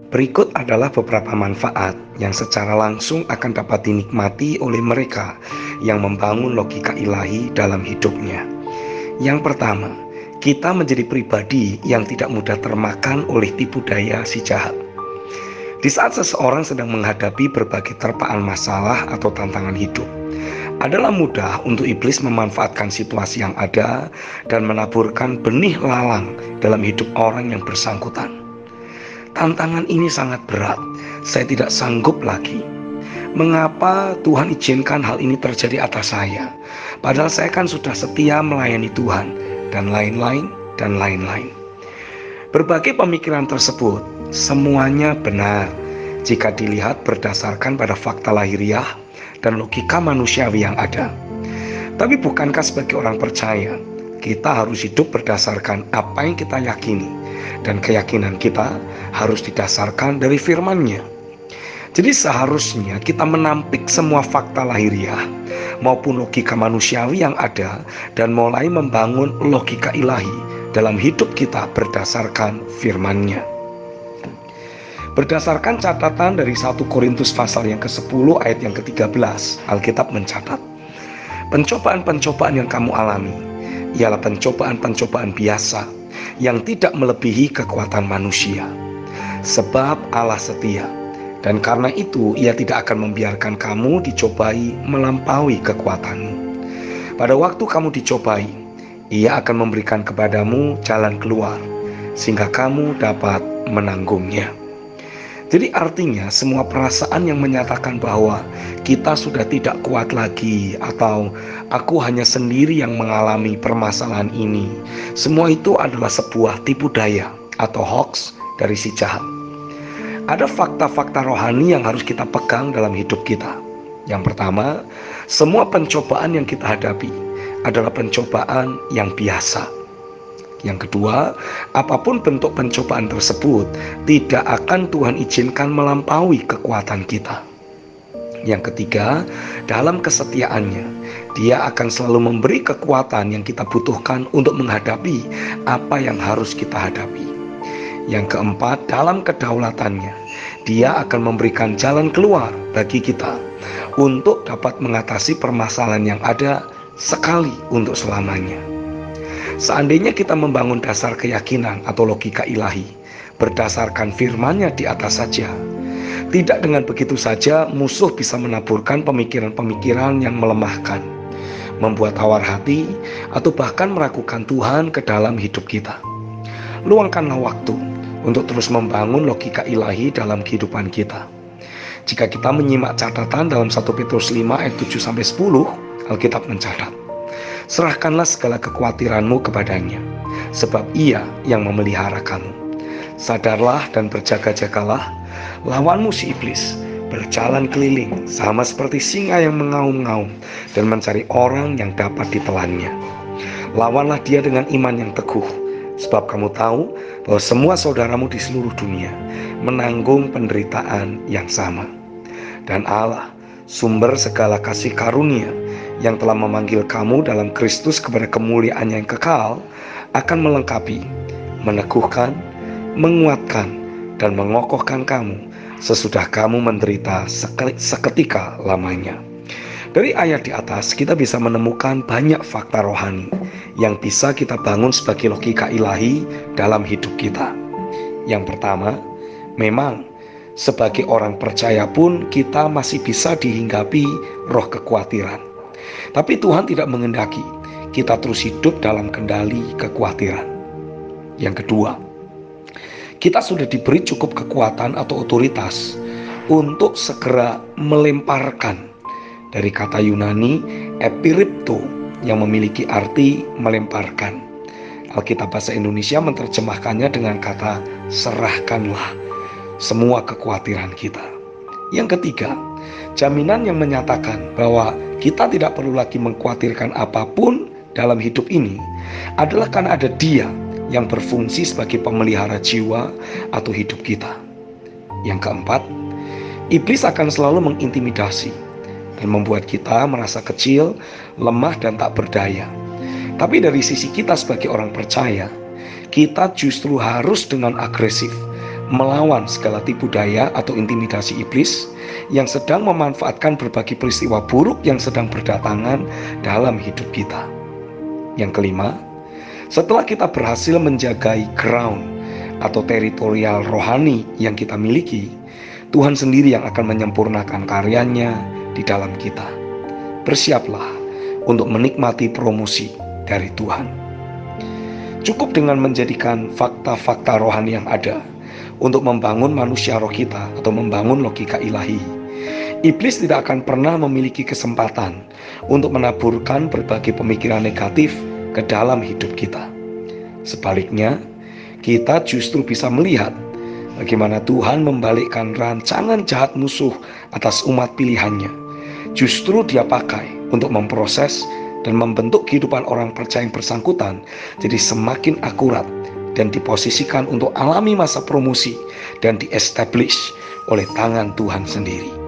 Berikut adalah beberapa manfaat yang secara langsung akan dapat dinikmati oleh mereka yang membangun logika ilahi dalam hidupnya. Yang pertama, kita menjadi pribadi yang tidak mudah termakan oleh tipu daya si jahat. Di saat seseorang sedang menghadapi berbagai terpaan masalah atau tantangan hidup, adalah mudah untuk iblis memanfaatkan situasi yang ada dan menaburkan benih lalang dalam hidup orang yang bersangkutan. Tantangan ini sangat berat, saya tidak sanggup lagi. Mengapa Tuhan izinkan hal ini terjadi atas saya? Padahal saya kan sudah setia melayani Tuhan, dan lain-lain, dan lain-lain. Berbagai pemikiran tersebut, semuanya benar jika dilihat berdasarkan pada fakta lahiriah dan logika manusiawi yang ada. Tapi bukankah sebagai orang percaya, kita harus hidup berdasarkan apa yang kita yakini, dan keyakinan kita harus didasarkan dari firman-Nya. Jadi seharusnya kita menampik semua fakta lahiriah maupun logika manusiawi yang ada dan mulai membangun logika ilahi dalam hidup kita berdasarkan firman-Nya. Berdasarkan catatan dari 1 Korintus pasal yang ke-10 ayat yang ke-13, Alkitab mencatat, pencobaan-pencobaan yang kamu alami ialah pencobaan-pencobaan biasa yang tidak melebihi kekuatan manusia. Sebab Allah setia, dan karena itu Ia tidak akan membiarkan kamu dicobai melampaui kekuatanmu. Pada waktu kamu dicobai, Ia akan memberikan kepadamu jalan keluar, sehingga kamu dapat menanggungnya. Jadi artinya semua perasaan yang menyatakan bahwa kita sudah tidak kuat lagi atau aku hanya sendiri yang mengalami permasalahan ini, semua itu adalah sebuah tipu daya atau hoax dari si jahat. Ada fakta-fakta rohani yang harus kita pegang dalam hidup kita. Yang pertama, semua pencobaan yang kita hadapi adalah pencobaan yang biasa. Yang kedua, apapun bentuk pencobaan tersebut tidak akan Tuhan izinkan melampaui kekuatan kita. Yang ketiga, dalam kesetiaannya, Dia akan selalu memberi kekuatan yang kita butuhkan untuk menghadapi apa yang harus kita hadapi. Yang keempat, dalam kedaulatannya, Dia akan memberikan jalan keluar bagi kita untuk dapat mengatasi permasalahan yang ada sekali untuk selamanya. Seandainya kita membangun dasar keyakinan atau logika ilahi berdasarkan firman-Nya di atas saja, tidak dengan begitu saja musuh bisa menaburkan pemikiran-pemikiran yang melemahkan, membuat tawar hati, atau bahkan meragukan Tuhan ke dalam hidup kita. Luangkanlah waktu untuk terus membangun logika ilahi dalam kehidupan kita. Jika kita menyimak catatan dalam 1 Petrus 5 ayat 7-10, Alkitab mencatat, serahkanlah segala kekhawatiranmu kepadanya, sebab Ia yang memelihara kamu. Sadarlah dan berjaga-jagalah, lawanmu si iblis berjalan keliling sama seperti singa yang mengaum-ngaum dan mencari orang yang dapat ditelannya. Lawanlah dia dengan iman yang teguh, sebab kamu tahu bahwa semua saudaramu di seluruh dunia menanggung penderitaan yang sama. Dan Allah, sumber segala kasih karunia, yang telah memanggil kamu dalam Kristus kepada kemuliaan yang kekal, akan melengkapi, meneguhkan, menguatkan, dan mengokohkan kamu sesudah kamu menderita seketika lamanya. Dari ayat di atas kita bisa menemukan banyak fakta rohani yang bisa kita bangun sebagai logika ilahi dalam hidup kita. Yang pertama, memang sebagai orang percaya pun kita masih bisa dihinggapi roh kekhawatiran. Tapi Tuhan tidak menghendaki kita terus hidup dalam kendali kekhawatiran. Yang kedua, kita sudah diberi cukup kekuatan atau otoritas untuk segera melemparkan, dari kata Yunani epiripto yang memiliki arti melemparkan. Alkitab bahasa Indonesia menerjemahkannya dengan kata serahkanlah semua kekhawatiran kita. Yang ketiga, jaminan yang menyatakan bahwa kita tidak perlu lagi mengkhawatirkan apapun dalam hidup ini adalah karena ada Dia yang berfungsi sebagai pemelihara jiwa atau hidup kita. Yang keempat, iblis akan selalu mengintimidasi dan membuat kita merasa kecil, lemah, dan tak berdaya. Tapi dari sisi kita sebagai orang percaya, kita justru harus dengan agresif melawan segala tipu daya atau intimidasi iblis yang sedang memanfaatkan berbagai peristiwa buruk yang sedang berdatangan dalam hidup kita. Yang kelima, setelah kita berhasil menjagai ground atau teritorial rohani yang kita miliki, Tuhan sendiri yang akan menyempurnakan karyanya di dalam kita. Bersiaplah untuk menikmati promosi dari Tuhan. Cukup dengan menjadikan fakta-fakta rohani yang ada untuk membangun manusia roh kita atau membangun logika ilahi. Iblis tidak akan pernah memiliki kesempatan untuk menaburkan berbagai pemikiran negatif ke dalam hidup kita. Sebaliknya, kita justru bisa melihat bagaimana Tuhan membalikkan rancangan jahat musuh atas umat pilihannya. Justru Dia pakai untuk memproses dan membentuk kehidupan orang percaya yang bersangkutan jadi semakin akurat dan diposisikan untuk alami masa promosi dan di-establish oleh tangan Tuhan sendiri.